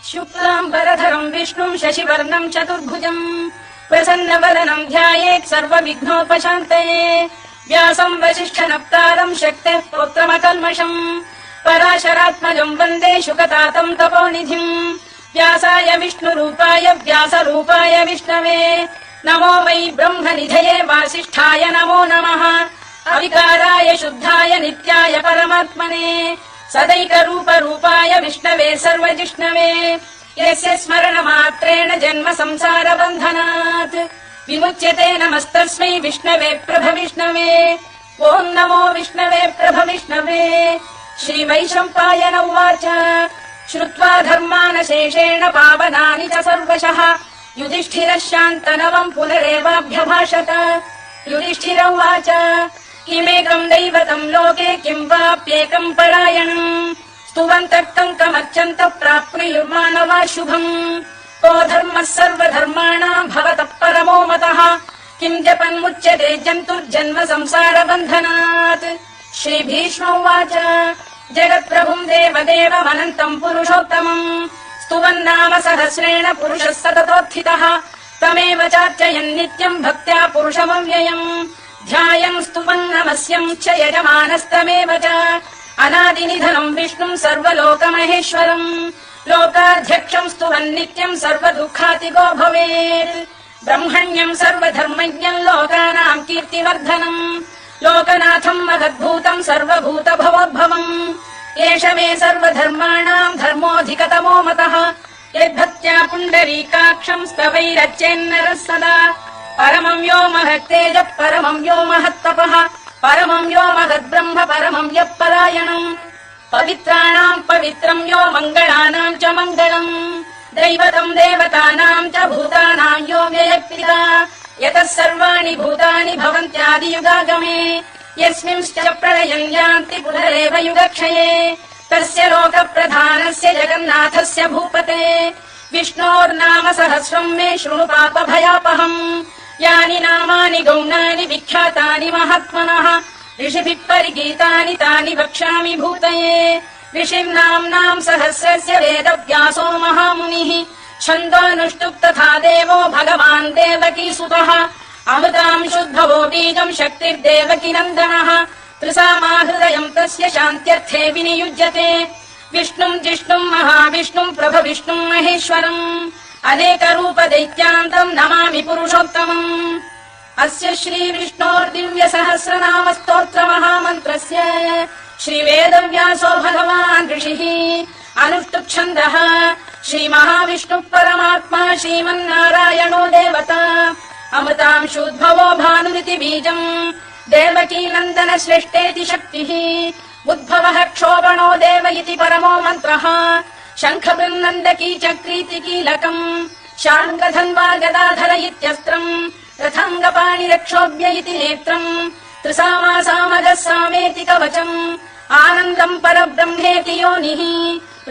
शुक्लाम्बरधरम् विष्णुम् शशिवर्णम् चतुर्भुजम् प्रसन्नवदनम् ध्यायेत् सर्वविघ्नोपशान्तये व्यासम् वसिष्ठनप्तारम् शक्तेः पौत्रमकल्मषम् पराशरात्मजम् वन्दे शुकतातम् तपोनिधिम् व्यासाय विष्णुरूपाय व्यासरूपाय विष्णवे नमो वै ब्रह्मनिधये वासिष्ठाय नमो नमः अविकाराय शुद्धाय नित्याय परमात्मने सदैकरूपरूपाय विष्णवे सर्वजिष्णवे यस्य स्मरणमात्रेण जन्म संसारबन्धनात् विमुच्यते नमस्तस्मै विष्णवे प्रभविष्णवे ॐ नमो विष्णवे प्रभविष्णवे श्रीवैशम्पायन उवाच श्रुत्वा धर्मानशेषेण पावनानि च सर्वशः युधिष्ठिरः शान्तनवम् पुनरेवाभ्यभाषत युधिष्ठिर उवाच किमेकम् दैवतम् लोके किम् वाप्येकम् परायणम् स्तुवन्तः कङ्कमर्चन्तः प्राप्नुयुर्मानवा शुभम् को धर्मः सर्वधर्माणाम् भवतः परमो मतः किम् जपन्मुच्यते जन्तुर्जन्म संसारबन्धनात् श्रीभीष्म उवाच जगत्प्रभुम् देवदेवमनन्तम् पुरुषोत्तमम् स्तुवन्नाम सहस्रेण पुरुषः सततोत्थितः तमेव चार्चयन् नित्यम् भक्त्या पुरुषमव्ययम् ध्यायम् स्तुवन्नमस्यम् च यजमानस्तमेव च अनादिनिधनम् विष्णुम् सर्वलोकमहेश्वरम् लोकाध्यक्षम् स्तुवन् नित्यम् सर्वदुःखातिगो भवेत् ब्रह्मण्यम् सर्वधर्मज्ञम् लोकानाम् कीर्तिवर्धनम् लोकनाथम् महद्भूतम् सर्वभूतभवोद्भवम् एष मे सर्वधर्माणाम् धर्मोऽधिकतमो मतः यद्भक्त्या पुण्डरीकाक्षम् स्तवैरच्चेन्नरः सदा परमम् यो महत्तेजः परमम् यो महत्तपः परमम् यो महद्ब्रह्म परमम् यः परायणम् पवित्राणाम् पवित्रम् यो मङ्गलानाम् च मङ्गलम् दैवतम् देवतानाम् च भूतानाम् यो व्ययक्तिका यतः सर्वाणि भूतानि भवन्त्यादियुगागमे यस्मिंश्च प्रलयम् यान्ति पुनरेव युगक्षये तस्य लोकप्रधानस्य जगन्नाथस्य भूपते विष्णोर्नाम सहस्रम् मे शृणु पापभयापहम् यानि नामानि गौणानि विख्यातानि महात्मनः ऋषिभिः परिगीतानि तानि वक्ष्यामि भूतये ऋषिर्नाम्नाम् सहस्रस्य वेदव्यासो महामुनिः छन्दोऽनुष्टुप् तथा देवो भगवान् देवकीसुतः अमृतांशुद्भवो बीजम् शक्तिर्देवकी नन्दनः त्रिसामाहृदयम् तस्य शान्त्यर्थे विनियुज्यते विष्णुम् जिष्णुम् महाविष्णुम् प्रभविष्णुम् महेश्वरम् अनेकरूपदैत्यान्तम् नमामि पुरुषोत्तमम् अस्य श्रीविष्णोर्दिव्यसहस्रनाम स्तोत्रमहामन्त्रस्य श्रीवेदव्यासो भगवान् ऋषिः अनुष्टुप्छन्दः श्रीमहाविष्णुः परमात्मा श्रीमन्नारायणो देवता अमृतांशुद्भवो भानुरिति बीजम् देवकी नन्दन श्रेष्ठेति शक्तिः उद्भवः क्षोभणो देव इति परमो मन्त्रः शङ्खबृन्नन्दकी चक्रीति कीलकम् शार्ङ्गधन्वा गदाधर इत्यस्त्रम् रथाङ्गपाणिरक्षोभ्य इति नेत्रम् त्रिसामासामगः सामेति कवचम् आनन्दम् परब्रह्मेति योनिः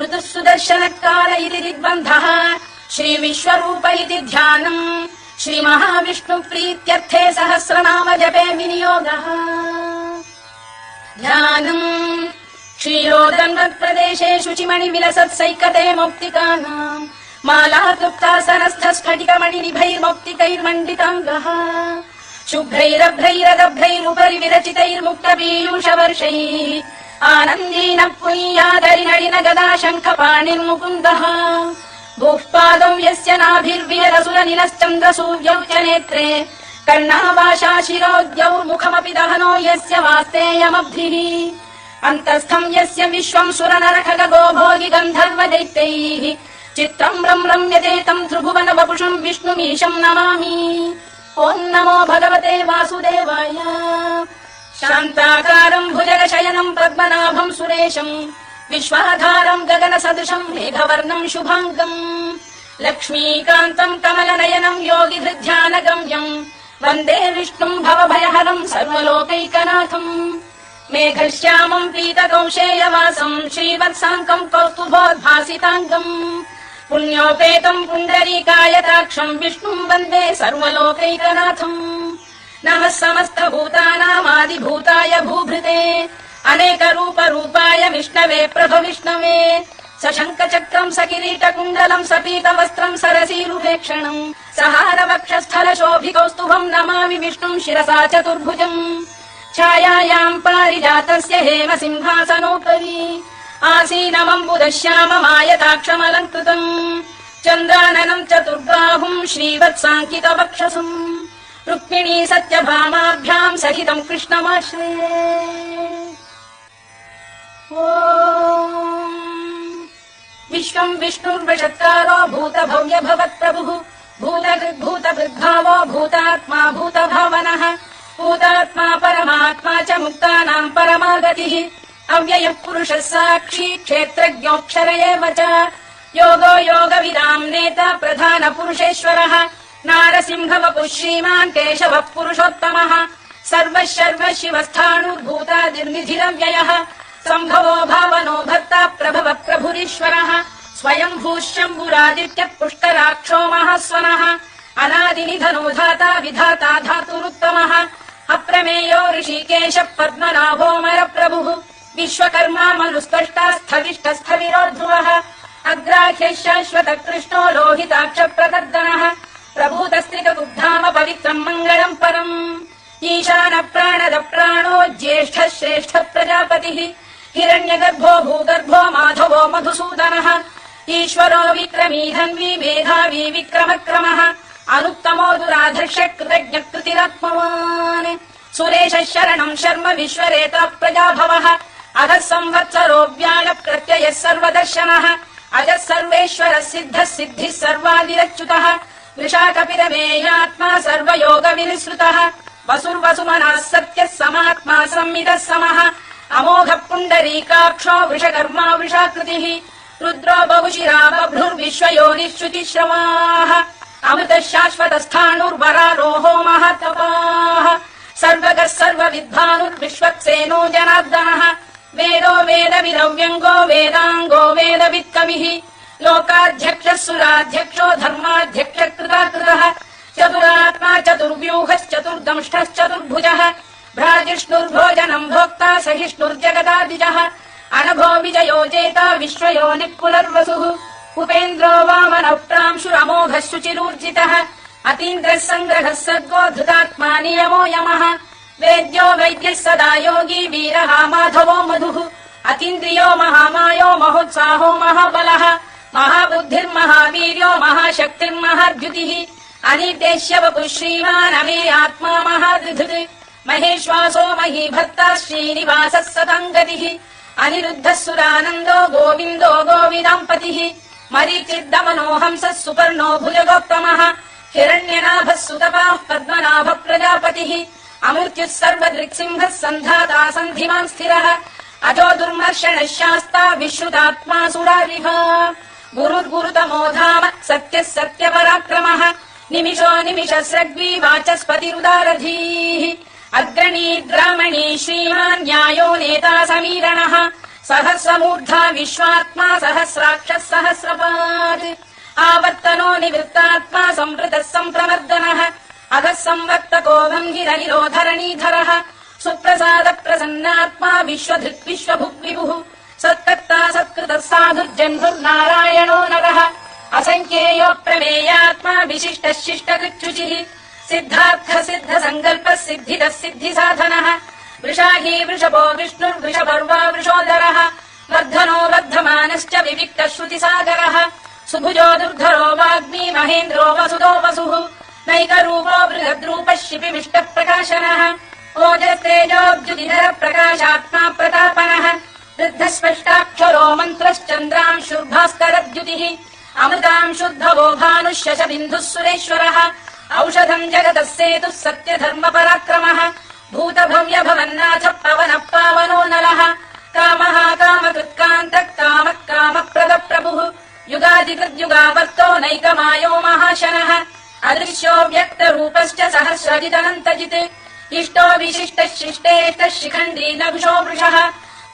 ऋतुः सुदर्शनकाल इति दिग्बन्धः श्रीविश्वरूप इति ध्यानम् श्रीमहाविष्णुप्रीत्यर्थे सहस्रनाम जपे विनियोगः ध्यानम् क्षीरोदन्वत्प्रदेशे शुचिमणिविलसत्सैकते मौक्तिकानाम् मालातृप्तासनस्थ स्फटिकमणिनिभैर्मौक्तिकैर्मण्डिताङ्गः शुभ्रैरभ्रैरदभ्रैरुपरि विरचितैर्मुक्तपीयूषवर्षैः आनन्दीन पुनीयादरिनडिन गदा शङ्खपाणिर्मुकुन्दः भूः पादौ यस्य नाभिर्विहरसुरनिलश्चन्द्रसूर्यौ च नेत्रे कर्णावाशा शिरोद्यौ मुखमपि दहनो यस्य वास्तेयमब्धिः अन्तस्थम् यस्य विश्वम् सुरनरखगो भोगि गन्धर्व दैत्यैः चित्रम् रम्यते तम् त्रिभुवन वपुषम् विष्णुमीशम् नमामि ॐ नमो भगवते वासुदेवाय शान्ताकारम् भुजगशयनम् पद्मनाभम् सुरेशम् विश्वाधारम् गगनसदृशम् मेघवर्णम् शुभाङ्गम् लक्ष्मीकान्तम् कमलनयनम् योगिहृध्यानगम्यम् वन्दे विष्णुम् भवभयहरम् सर्वलोकैकनाथम् मेघश्यामम् पीतकौशेयवासम् श्रीवत्साङ्कम् कौस्तुभोद्भासिताङ्गम् पुण्योपेतम् पुण्डरीकायताक्षम् विष्णुम् वन्दे सर्वलोकैकनाथम् नमः समस्तभूतानामादिभूताय भूभृते अनेकरूपरूपाय विष्णवे प्रभविष्णवे सशङ्खचक्रम् सकिरीटकुण्डलम् सपीतवस्त्रम् सरसीरुपेक्षणम् सहारवक्षस्थलशोभिकौस्तुभम् नमामि विष्णुम् शिरसा चतुर्भुजम् छायायाम् पारिजातस्य हेम सिंहासनोपरि आसीनमम्बुदश्याममायताक्षमलङ्कृतम् चन्द्राननम् चतुर्बाहुम् श्रीवत्साङ्कितवक्षसम् रुक्मिणी सत्यभामाभ्याम् सहितम् कृष्णमाश्रये। विश्वम् विष्णुर्वषत्कारो भूतभव्य भवत्प्रभुः भूतभृद्भावो भूतात्मा भूतभावनः भूतात्मा परमात्मा च मुक्तानाम् परमागतिः अव्ययः पुरुषः साक्षी क्षेत्रज्ञोऽक्षर एव च योगो योगविदाम् नेता प्रधान पुरुषेश्वरः नारसिंहवपुः श्रीमान् केशवः पुरुषोत्तमः सर्वः शर्वः शिवस्थाणुर्भूतादिर्निधिरव्ययः सम्भवो भावनो भर्ता प्रभवः प्रभुरीश्वरः स्वयम्भूः शम्भुरादित्यः पुष्कराक्षो महास्वनः अनादिनिधनो धाता विधाता धातुरुत्तमः अप्रमेयो ऋषिकेशः पद्मनाभोमर प्रभुः विश्वकर्मा मनुस्पष्टा स्थविष्टस्थविरोध्रुवः अग्राह्यः शाश्वत कृष्णो लोहिताक्ष प्रदर्दनः प्रभूतस्त्रिकदुग्धाम पवित्रम् मङ्गलम् परम् ईशान प्राणद प्राणो ज्येष्ठः श्रेष्ठः प्रजापतिः हिरण्यगर्भो भूगर्भो माधवो मधुसूदनः ईश्वरो विक्रमी धन्वी मेधावी विक्रमक्रमः अनुत्तमो दुराधर्ष कृतज्ञ कृतिरात्मवान् सुरेशः शरणम् शर्म विश्वरेता प्रजाभवः अधः संवत्सरो व्याळ प्रत्ययः सर्वदर्शनः अजः सर्वेश्वरः सिद्धः सिद्धिः सर्वादिरच्युतः वृषाकपिरमेयात्मा सर्वयोग विनिसृतः वसुर्वसुमनः सत्यः समात्मा संविदः समः अमोघः पुण्डरीकाक्षो वृषकर्मा वृषाकृतिः रुद्रो बहुशिरा बभ्रुर्विश्वयोनिश्रुतिश्रवाः अमृतः शाश्वतस्थाणुर्वरारोहो महातपाः सर्वगः सर्वविद्वानुर्विश्वक्सेनो जनार्दनः वेदो वेदविदव्यङ्गो वेदाङ्गो वेदवित्कविः लोकाध्यक्षः सुराध्यक्षो धर्माध्यक्ष कृताकृतः चतुरात्मा चतुर्व्यूहश्चतुर्दंष्टश्चतुर्भुजः भ्राजिष्णुर्भोजनम् भोक्ता सहिष्णुर्जगदादिजः अनभो विजयो जेता विश्वयोनिः पुनर्वसुः उपेन्द्रो वामनः प्रांशुरमोघः शुचिरूर्जितः अतीन्द्रः सङ्ग्रहः सर्गो धृतात्मा नियमो यमः वेद्यो वैद्यः सदा योगी वीरः माधवो मधुः अतीन्द्रियो महामायो महोत्साहो महाबलः महाबुद्धिर्महावीर्यो महाशक्तिर्महाद्युतिः अनिर्देश्य वपुः श्रीमान् अमेयात्मा महादृधृत् महेश्वासो महीभर्ता श्रीनिवासः सताङ्गतिः अनिरुद्धः सुरानन्दो गोविन्दो गोविदाम्पतिः मरीचिर्दमनो हंसः सुपर्णो भुजगोत्तमः हिरण्यनाभः सुतपाः पद्मनाभः प्रजापतिः अमृत्युः सर्वदृक्सिंहः सन्धाता सन्धिमान् स्थिरः अजो दुर्मर्षणः शास्ता विश्रुतात्मा सुरारिः गुरुर्गुरुतमो धाम सत्यः सत्यपराक्रमः निमिषो निमिषस्रग्वी वाचस्पतिरुदारधीः अग्रणी ग्रामणी श्रीमान् न्यायो नेता समीरणः सहस्रमूर्धा विश्वात्मा सहस्राक्षः सहस्रपात् आवर्तनो निवृत्तात्मा संवृतः सम्प्रमर्दनः अधः संवर्तको भङ्गिरनिरोधरणीधरः सुप्रसाद प्रसन्नात्मा विश्वधृक् विश्वभुक् विभुः सत्कर्ता सत्कृतः साधुर्जह्नुर्नारायणो नरः असङ्ख्येयो प्रमेयात्मा विशिष्टः शिष्टकृच्छुचिः सिद्धार्थ सिद्ध सङ्कल्पः सिद्धिदः सिद्धिसाधनः वृषाही वृषभो विष्णुर्वृषपर्वा वृषोदरः वर्धनो वर्धमानश्च विविक्तः श्रुतिसागरः सुभुजो दुर्धरो वाग्मी महेन्द्रो वसुदो वसुः नैकरूपो बृहद्रूपः शिपिमिष्टः प्रकाशनः ओजस्तेजोऽब्जुदिधर प्रकाशात्मा प्रतापनः वृद्धः स्पष्टाक्षरो मन्त्रश्चन्द्रांशुर्भास्करद्युतिः अमृतांशुद्धवो भानुः शशबिन्दुः सुरेश्वरः औषधम् जगतः सेतुः सत्यधर्मपराक्रमः भूतभव्य भवन्नाथ पवनः पावनो नलः कामः कामकृत्कान्तः कामः कामप्रदः प्रभुः युगादिकृद्युगावर्तो नैकमायो महाशनः अदृश्यो व्यक्तरूपश्च सहस्रजिदनन्तजित् इष्टो विशिष्टः शिष्टेष्टः शिखण्डी नभुषो वृषः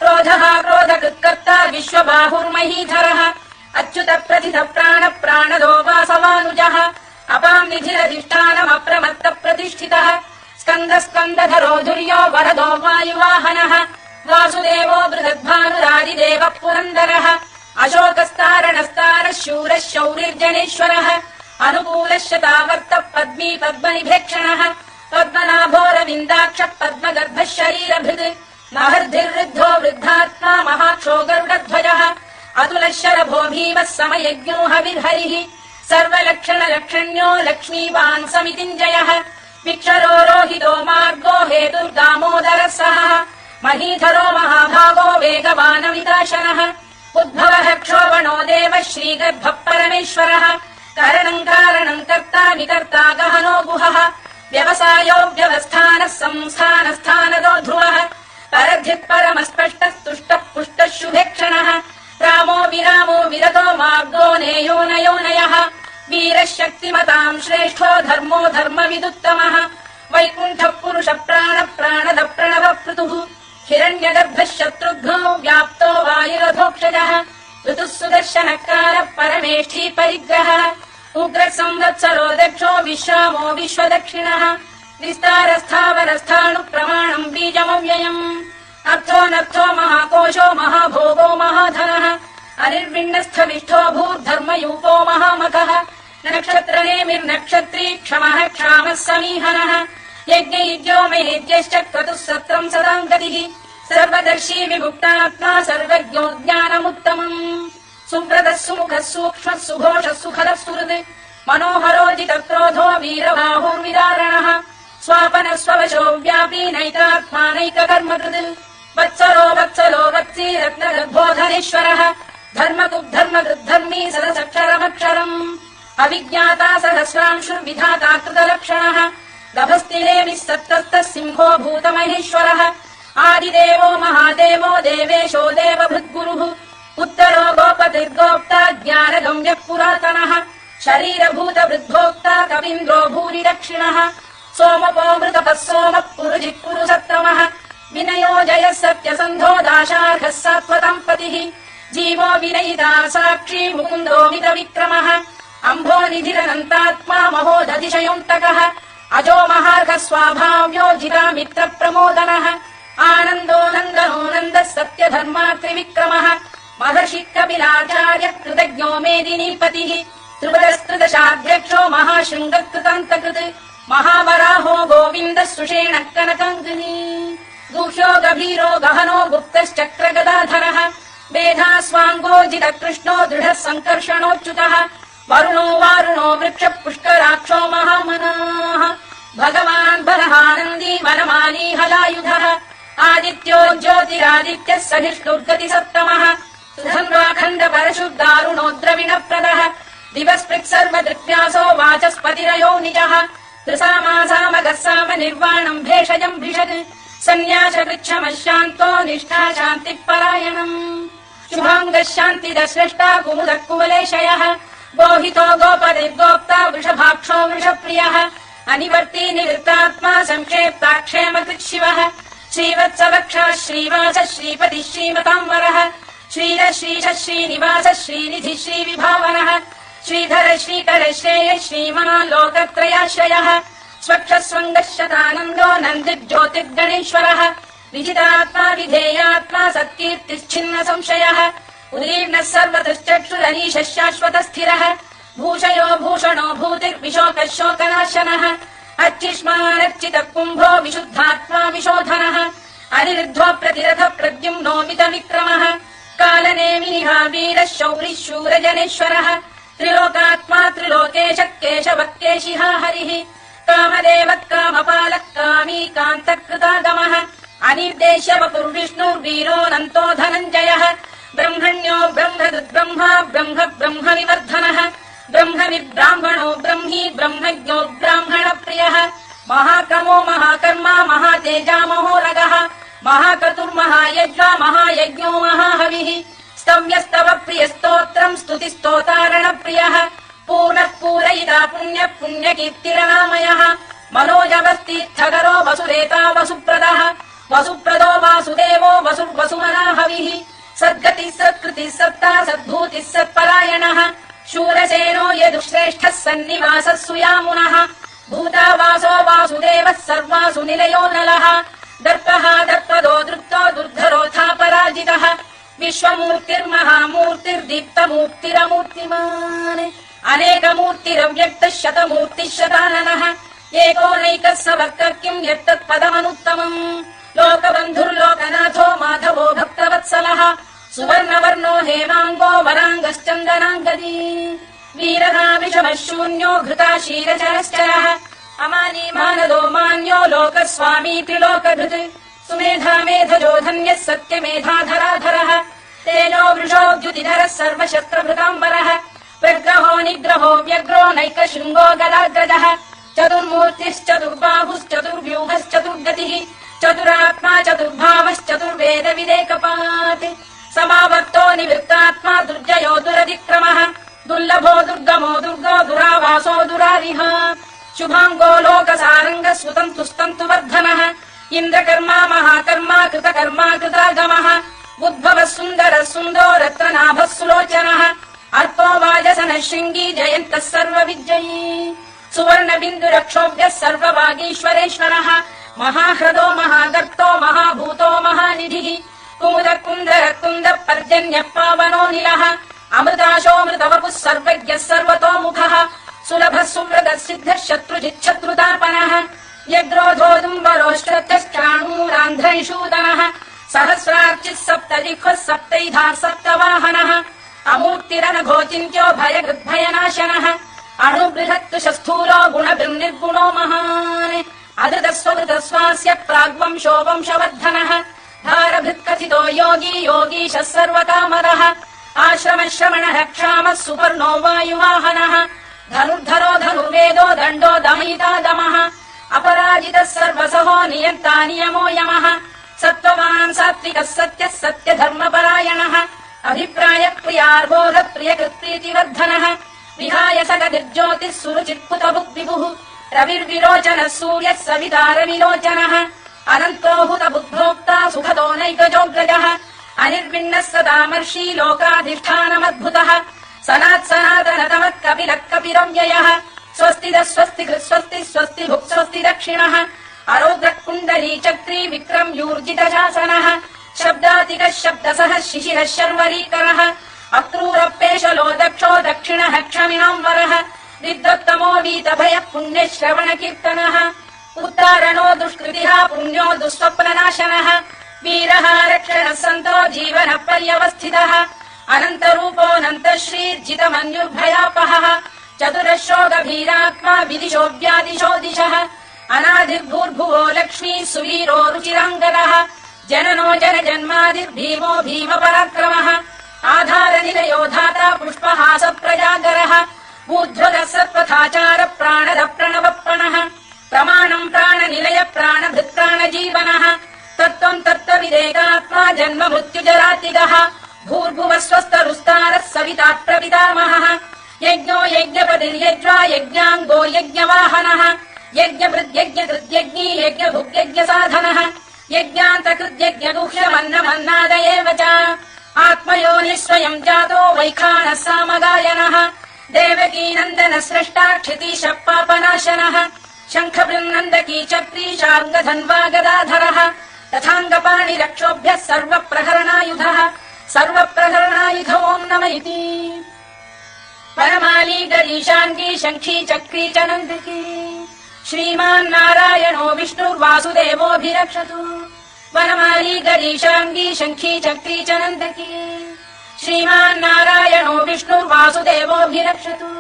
क्रोधः क्रोधकृत्कर्ता विश्वबाहुर्महीधरः अच्युत प्रथित प्राण प्राणदो वासवानुजः अपाम् निधिरधिष्ठानमप्रमत्त प्रतिष्ठितः स्कन्द स्कन्दधरो धुर्यो वरदो वायुवाहनः वासुदेवो बृहद्भानुरादिदेवः पुरन्दरः अशोकस्तारणस्तारः शूरः शौरिर्जनेश्वरः अनुकूलः शतावर्तः पद्मी पद्मनिभेक्षणः पद्मनाभोरविन्दाक्षः पद्मगर्भः शरीरभृत् महर्धिर्वृद्धो वृद्धात्मा महाक्षो गरुडध्वजः अतुलः शरभो भीमः समयज्ञो हविर्हरिः सर्वलक्षणलक्षण्यो लक्ष्मीवान् समितिञ्जयः विक्षरो रोहितो मार्गो हेतुर्दामोदरः सहः महीधरो महाभागो वेगवानमिताशनः उद्भवः क्षोभणो देवः श्रीगर्भः परमेश्वरः करणम् कारणम् कर्ता विकर्ता गहनो गुहः व्यवसायो व्यवस्थानः संस्थानस्थानदो ध्रुवः परद्धिः परमस्पष्टस्तुष्टः पुष्टः शुभेक्षणः रामो विरामो विरतो मार्गो नेयो नयोनयः वीरः शक्तिमताम् श्रेष्ठो धर्मो धर्मविदुत्तमः वैकुण्ठः पुरुष प्राण प्राणद प्रणव पृतुः हिरण्यगर्भः शत्रुघ्नो व्याप्तो वायुरथोक्षजः ऋतुः सुदर्शनकारः परमेष्ठी परिग्रहः उग्रः संवत्सरो दक्षो विश्रामो विश्वदक्षिणः विस्तारस्थावरस्थाणु प्रमाणम् बीजमव्ययम् अर्थोऽनर्थो महाकोशो महाभोगो महाधनः अनिर्विण्णस्थविष्ठो भूर्धर्मयूपो महामखः नक्षत्रनेमिर्नक्षत्री क्षमः क्षामः समीहनः यज्ञयुज्यो मेद्यश्च क्रतुः सत्रम् सदाम् गतिः सर्वदर्शी विमुक्तात्मा सर्वज्ञो ज्ञानमुत्तमम् सुव्रतः सुमुखः सूक्ष्मः सुघोषः सुखदः सुहृत् मनोहरो जितक्रोधो वीरबाहुर्विदारणः स्वापनः स्ववशो व्यापी नैकात्मा नैककर्मकृत् वत्सरो वत्सलो वत्सी रत्नगर्भोधनेश्वरः धर्मकृद्धर्मकृद्धर्मी सदसक्षरमक्षरम् अविज्ञाता सहस्रांशुर्विधाता कृतलक्षणः गभस्तिरेमिः सप्तस्तः सिंहो भूतमहेश्वरः आदिदेवो महादेवो देवेशो देवभृद्गुरुः उत्तरो गोपतिर्गोप्ता ज्ञानगम्यः पुरातनः शरीरभूतवृद्भोक्ता कवीन्द्रो भूरि दक्षिणः सोमपो मृतपः सोमः पुरुजिः पुरुषत्तमः विनयो जयः सत्यसन्धो दाशार्हः सात्वतम् पतिः जीवो विनयिता साक्षी मुकुन्दो मितविक्रमः अम्भो निधिरनन्तात्मा महोदधिशयोऽन्तकः अजो महार्घः स्वाभाव्यो जितामित्रप्रमोदनः आनन्दो नन्दनो नन्दः सत्यधर्मात्रिविक्रमः महर्षि कपिलाचार्यः कृतज्ञो मेदिनीपतिः त्रिपुरस्त्रिदशाध्यक्षो महाशृङ्गकृतान्तकृत् महावराहो गोविन्दः सुषेणः कनकाङ्गिनी गुह्यो गभीरो गहनो गुप्तश्चक्रगदाधरः वेधास्वाङ्गो जितकृष्णो दृढः सङ्कर्षणोच्युतः वरुणो वारुणो वृक्षः पुष्कराक्षो महामनाः भगवान् बलहानन्दी वनमाली हलायुधः आदित्यो ज्योतिरादित्यः सहिष्णुर्गतिसत्तमः सुधन्वाखण्ड परशुर्दारुणो द्रविणप्रदः दिवस्पृक् सर्वदृक्व्यासो वाचस्पतिरयो निजः त्रिसामासामगः साम निर्वाणम् भेषजम् भिषत् सन्न्यासवृक्षमशान्तो निष्ठा शान्तिः परायणम् शुभाङ्गः शान्तिदः स्रष्टा कुमुदः कुवलेशयः गोहितो गोपतिर्गोप्ता वृषभाक्षो वृषप्रियः अनिवर्ती निवृत्तात्मा संक्षेप्ताक्षेमकृत् शिवः श्रीवत्सवक्षः श्रीवासः श्रीपतिः श्रीमताम्बरः श्रीरः श्रीशः श्रीनिवासः श्रीनिधिः श्रीविभावनः श्रीधर श्रीकर श्रेयः श्रीमान् लोकत्रयाश्रयः स्वक्षस्वङ्गः शतानन्दो नन्दिर्ज्योतिर्गणेश्वरः विजितात्मा विधेयात्मा सत्कीर्तिश्छिन्न संशयः उदीर्णः सर्वतश्चक्षुरनीशः शाश्वतः स्थिरः भूषयो भूषणो भूतिर्विशोकः शोकनाशनः अर्चिष्मानर्चितः कुम्भो विशुद्धात्मा विशोधनः अनिरुद्धो प्रतिरथ प्रद्युम्नो मितविक्रमः कालनेमिनिः वीरः शौरिः शूरजनेश्वरः त्रिलोकात्मा त्रिलोकेशः केशवः केशिः हरिः कामदेवः कामपालः कामी कान्तकृतागमः अनिर्देश्य वपुर्विष्णुर्वीरोऽनन्तो धनञ्जयः ब्रह्मण्यो ब्रह्मदुद्ब्रह्मा ब्रह्म ब्रह्मविवर्धनः ब्रह्मविब्राह्मणो ब्रह्मी ब्रह्मज्ञो ब्राह्मणप्रियः महाक्रमो महाकर्मा महातेजा महोरगः महाक्रतुर्महायज्वा महायज्ञो महाहविः स्तव्यस्तव प्रियस्तोत्रम् स्तुतिस्तोतारणप्रियः पूर्णः पूरयिता पुण्यः पुण्यकीर्तिरनामयः मनोजवस्तीर्थकरो वसुरेता वसुप्रदः वसुप्रदो वासुदेवो वसुर्वसुमनाहविः सद्गतिः सत्कृतिः सत्ता सद्भूतिः सत्परायणः शूरसेनो यदुश्रेष्ठः सन्निवासः सुयामुनः भूतावासो वासुदेवः सर्वासु निलयो नलः दर्पः दर्पदो दृप्तो दुर्धरोऽथा पराजितः विश्वमूर्तिर्महामूर्तिर्दीप्तमूर्तिरमूर्तिमान् अनेकमूर्तिरव्यक्तः शतमूर्तिः शताननः एकोनैकः स वक्तः किम् यत्तत्पदमनुत्तमम् लोकबन्धुर्लोकनाथो माधवो भक्तवत्सलः सुवर्णवर्णो हेमाङ्गो वराङ्गश्चन्दनाङ्गदी वीरः विषमः शून्यो घृता शीरचरश्चरः अमानी मानदो मान्यो लोकस्वामी त्रिलोकभृत् सुमेधा मेधजो धन्यः सत्यमेधाधराधरः तेजो वृषोद्युतिधरः सर्वशस्त्रभृताम्बरः प्रग्रहो निग्रहो व्यग्रो नैकशृङ्गो गदाग्रजः चतुर्मूर्तिश्चतुर्बाहुश्चतुर्व्यूहश्चतुर्गतिः चतुरात्मा चतुर्भावश्चतुर्वेद विदेकपात् समावर्तो निवृत्तात्मा दुर्जयो दुरतिक्रमः दुर्लभो दुर्गमो दुर्गो दुरावासो दुरारिः शुभाङ्गो लोकसारङ्गः सुतन्तुस्तन्तु वर्धनः इन्द्रकर्मा महाकर्मा कृतकर्मा कृतागमः उद्भवः सुन्दरः सुन्दो रत्ननाभः सुलोचनः अर्को वाजसनः शृङ्गी जयन्तः सर्वविजयी सुवर्णबिन्दुरक्षोभ्यः सर्वभागीश्वरेश्वरः महाह्रदो महागर्तो महाभूतो महानिधिः कुमुदः कुन्दरः कुन्दः पर्जन्यः पावनो निलः अमृताशोऽमृतवपुः सर्वज्ञः सर्वतोमुखः सुलभः सुव्रतः सिद्धः शत्रुजिच्छत्रुतापनः यग्रोधोदुम्बरोष्टश्चाणूरान्ध्रैषूदनः सहस्रार्चिः सप्तजिह्वः सप्तैधाः सप्तवाहनः अमूर्तिरनघोचिन्त्यो भयगृद्भयनाशनः अणुबृहत्तु स्थूलो गुणभिर्निर्गुणो महान् अधृतस्वभृतस्वास्य प्राग्वंशो वंशवर्धनः भारभृत्कथितो योगी योगीशः सर्वकामदः आश्रमः श्रमणः क्षामः सुपर्णो वायुवाहनः धनुर्धरो धनुर्वेदो दण्डो दमयिता दमः अपराजितः सर्वसहो नियन्ता नियमो यमः सत्त्ववान् सात्विकः सत्यः सत्यधर्मपरायणः अभिप्रायः प्रियार्बोधः प्रियकृत्प्रीतिवर्धनः विहाय सगतिर्ज्योतिः सुरुचित्पुतबुद्विभुः रविर्विरोचनः सूर्यः सवितारविलोचनः अनन्तो हुतबुद्भोक्ता सुखदो नैकजोऽग्रजः अनिर्विण्णः सदामर्षी लोकाधिष्ठानमद्भुतः सनात्सनातनतमः कपिलः कपिरव्ययः स्वस्तिदः स्वस्तिकृत् स्वस्ति स्वस्ति भुक् स्वस्ति दक्षिणः अरौद्रः कुण्डली चक्री विक्रम्यूर्जितशासनः शब्दातिकः शब्दसः शिशिरः शर्वरीकरः अक्रूरपेशलो दक्षो दक्षिणः क्षमिणाम्बरः विद्वत्तमो वीतभयः पुण्यश्रवणकीर्तनः उत्तारणो दुष्कृतिः पुण्यो दुःस्वप्ननाशनः वीरः रक्षणः सन्तो जीवनः पर्यवस्थितः अनन्तरूपोऽनन्तश्रीर्जितमन्युर्भयापहः चतुरश्रो गभीरात्मा विदिशो व्यादिशो दिशः अनादिर्भूर्भुवो लक्ष्मी सुवीरो रुचिराङ्गदः जननो जनजन्मादिर्भीमो भीमपराक्रमः आधारनिलयो धाता पुष्पहासप्रजागरः ऊर्ध्वगः सत्पथाचार प्राणदः प्रणवप्रणः प्रमाणम् प्राणनिलय प्राणभृत्प्राणजीवनः तत्त्वम् तत्त्वविदेकात्मा जन्म मृत्युजरातिगः भूर्भुवः स्वस्तरुस्तारः सविता प्रपितामहः यज्ञो यज्ञपतिर्यज्वा यज्ञाङ्गो यज्ञवाहनः यज्ञभृद्यज्ञकृद्यज्ञी यज्ञभुग्यज्ञसाधनः यज्ञान्तकृद्यज्ञगुह्यमन्नमन्नाद एव च आत्मयोनिः स्वयम् जातो वैखानः सामगायनः देवकीनन्दन स्रष्टा क्षितीशः पापनाशनः शङ्खबृन्नन्दकी चक्री शार्ङ्गधन्वा गदाधरः तथाङ्गपाणिरक्षोभ्यः सर्वप्रहरणायुधः सर्वप्रहरणायुधोऽम् नम इति परमाली गरीशाङ्गी शङ्खी चक्री च नन्दकी श्रीमान्नारायणो विष्णुर्वासुदेवोऽभिरक्षतु वनमाली गरीशाङ्गी शङ्खी चक्री च नन्दकी श्रीमान्नारायणो विष्णुर्वासुदेवोऽभिरक्षतु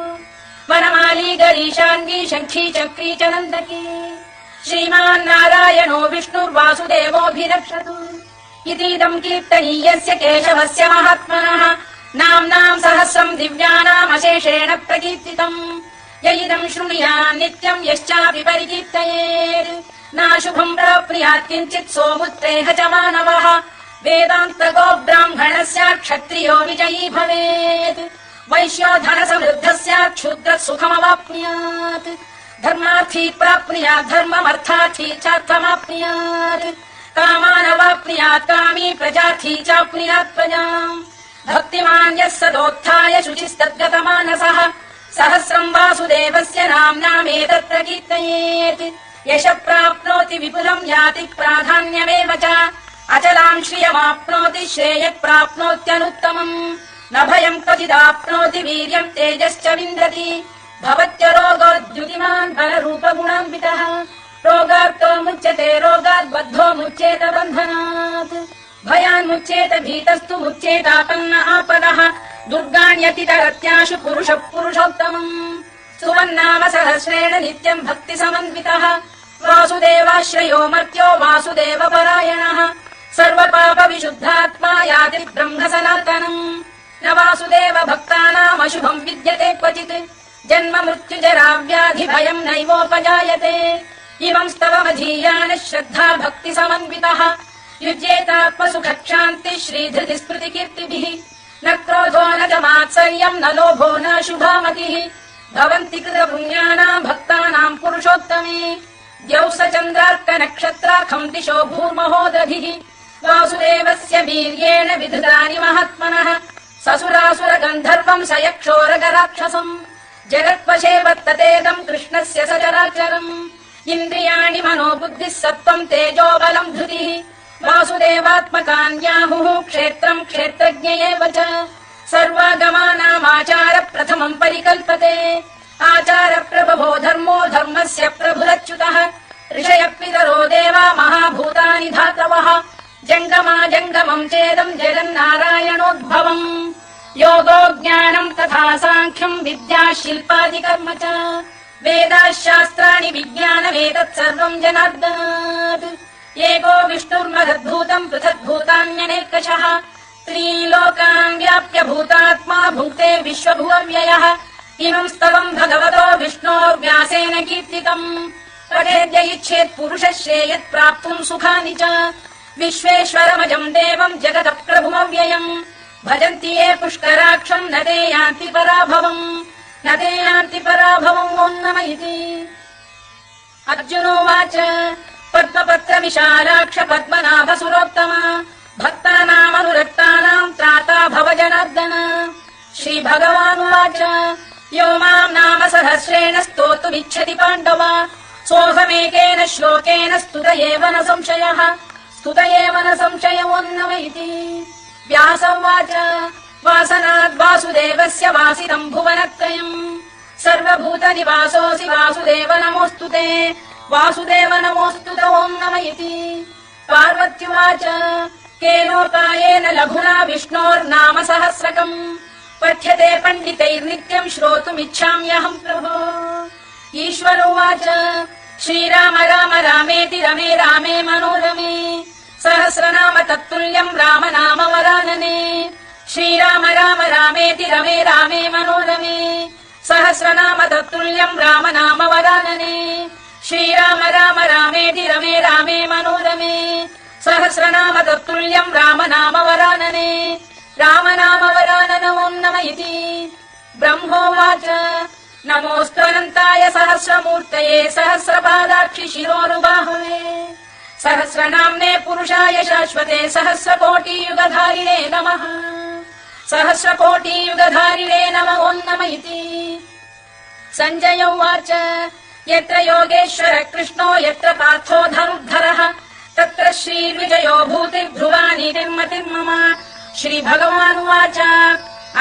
वनमाली गरीशाङ्गी शङ्खी चक्री च नन्दकी श्रीमान्नारायणो विष्णुर्वासुदेवोऽभिरक्षतु इतीदम् कीर्तनीयस्य केशवस्य महात्मनः नाम्नाम् सहस्रम् दिव्यानामशेषेण प्रकीर्तितम् य इदम् शृणुयात् नित्यम् यश्चापि परिकीर्तयेत् नाशुभम् प्राप्नुयात् किञ्चित् सोमुत्रेह च मानवः वेदान्तको ब्राह्मणः स्यात् क्षत्रियो विजयी भवेत् वैश्यो धनसमृद्धः स्यात् क्षुद्रः सुखमवाप्नुयात् धर्मार्थी प्राप्नुयात् धर्ममर्थार्थी चार्थमाप्नुयात् कामानवाप्नुयात् कामी प्रजार्थी चाप्नुयात् प्रजाम् भक्तिमान् यः सदोत्थाय शुचिस्तद्गतमानसः सहस्रम् वासुदेवस्य नाम्नामेतत् कीर्तयेत् यश प्राप्नोति विपुलम् याति प्राधान्यमेव च अचलां श्रियमाप्नोति श्रेयः प्राप्नोत्यनुत्तमम् न भयम् क्वचिदाप्नोति वीर्यम् तेजश्च विन्दति भवत्य रोगोद्युतिमान् बलरूपगुणान्वितः रोगार्तो मुच्यते रोगात् बद्धो मुच्येत बन्धनात् भयान्मुच्येत भीतस्तु मुच्येतापन्न आपदः दुर्गाण्यतितरत्याशु पुरुषः पुरुषोत्तमम् सुवन्नाम सहस्रेण नित्यम् भक्ति समन्वितः वासुदेवाश्रयो मर्त्यो वासुदेव परायणः सर्वपाप विशुद्धात्मा याति ब्रह्म सनातनम् न वासुदेव भक्तानामशुभम् विद्यते क्वचित् जन्म मृत्युजरा व्याधि भयम् नैवोपजायते इमं स्तवमधीयानः श्रद्धा भक्ति समन्वितः युज्येतात्मसुखक्षान्ति श्रीधृति स्मृति कीर्तिभिः न क्रोधो न च मात्सर्यम् न लोभो न शुभामतिः भवन्ति कृतपुण्यानाम् भक्तानाम् पुरुषोत्तमे द्यौ स चन्द्रार्क नक्षत्राखम् दिशो भूर्महोदधिः वासुदेवस्य वीर्येण विधृतानि महात्मनः ससुरासुर गन्धर्वम् स यक्षोरगराक्षसम् जगत्वशे वर्ततेदम् कृष्णस्य सचराचरम् इन्द्रियाणि मनो बुद्धिः सत्त्वम् तेजो बलम् धृतिः वासुदेवात्मकान्याहुः क्षेत्रम् क्षेत्रज्ञ एव च सर्वागमानामाचार प्रथमम् परिकल्पते आचार प्रभवो धर्मो धर्मस्य प्रभुरच्युतः ऋषयः पितरो देवा महाभूतानि धातवः जङ्गमा जङ्गमम् चेदम् जगन्नारायणोद्भवम् योगो ज्ञानम् तथा साङ्ख्यम् विद्या शिल्पादिकर्म च वेदाः शास्त्राणि विज्ञानमेतत् सर्वम् जनार्दनात् एको विष्णुर्महद्भूतम् पृथग्भूतान्यनेकशः त्रीलोकान् व्याप्य भूतात्मा भुङ्क्ते विश्वभुवव्ययः इमम् स्तवम् भगवतो विष्णोर्व्यासेन कीर्तितम् पठेद्य इच्छेत् पुरुषः श्रेयत् प्राप्तुम् सुखानि च विश्वेश्वरमजम् देवम् जगतः प्रभुमव्ययम् भजन्ति ये पुष्कराक्षम् न ते यान्ति पराभवम् न ते यान्ति पराभवम् ॐ नमः इति अर्जुनोवाच पद्मपत्र विशालाक्ष पद्मनाभ सुरोत्तम भक्तानामनुरक्तानाम् त्राता भव जनार्दन श्रीभगवानुवाच यो माम् नाम सहस्रेण स्तोतुमिच्छति पाण्डव सोऽहमेकेन श्लोकेन स्तुत एव न संशयः स्तुत एव न संशय ॐ नमः इति व्यास उवाच वासनाद् वासुदेवस्य वासितम् भुवनत्रयम् सर्वभूतनिवासोऽसि वासुदेव नमोऽस्तु ते वासुदेव नमोऽस्तु ॐ नमः इति पार्वत्युवाच केनोपायेन लघुना विष्णोर्नाम सहस्रकम् पठ्यते पण्डितैर्नित्यम् श्रोतुमिच्छाम्यहम् प्रभो ईश्वर उवाच श्रीराम राम रामेति रमे रामे मनोरमे सहस्रनाम तत्तुल्यम् राम नाम वरानने श्रीराम राम रामेति रमे रामे मनोरमे सहस्रनाम तत्तुल्यम् राम नाम वरानने श्रीराम राम रामेति रमे रामे मनोरमे सहस्रनाम तत्तुल्यम् राम नाम वरानने राम नाम वरानन ॐ नमः इति ब्रह्मोवाच नमोऽस्त्वनन्ताय सहस्रमूर्तये सहस्रपादाक्षि शिरोरुबाहवे सहस्रनाम्ने पुरुषाय शाश्वते सहस्रकोटियुगधारिणे नमः सहस्रकोटियुगधारिणे नमः ॐ नमः इति सञ्जय उवाच यत्र योगेश्वर कृष्णो यत्र पार्थो धनुर्धरः तत्र श्रीविजयो भूतिर्ध्रुवानि निर्मतिर्मम श्रीभगवानुवाच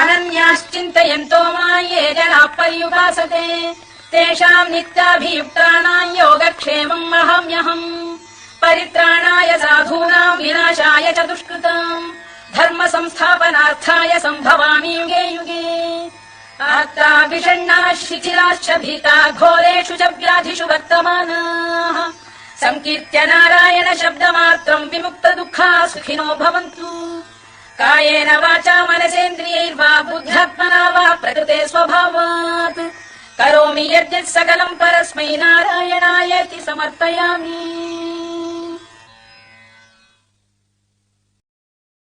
अनन्याश्चिन्तयन्तो मां ये जनाः पर्युपासते तेषाम् नित्याभियुक्तानाम् योगक्षेमम् अहम्यहम् परित्राणाय साधूनाम् विनाशाय च दुष्कृताम् धर्म संस्थापनार्थाय सम्भवामि युगे युगे आर्ता विषण्णाः शिथिलाश्च भीता घोरेषु च व्याधिषु वर्तमानाः संकीर्त्य नारायण शब्दमात्रम् विमुक्त दुःखाः सुखिनो भवन्तु कायेन वाचा मनसेन्द्रियैर्वा बुद्ध्यात्मना वा प्रकृते स्वभावात् करोमि यद्यत् सकलम् परस्मै नारायणायेति समर्पयामि।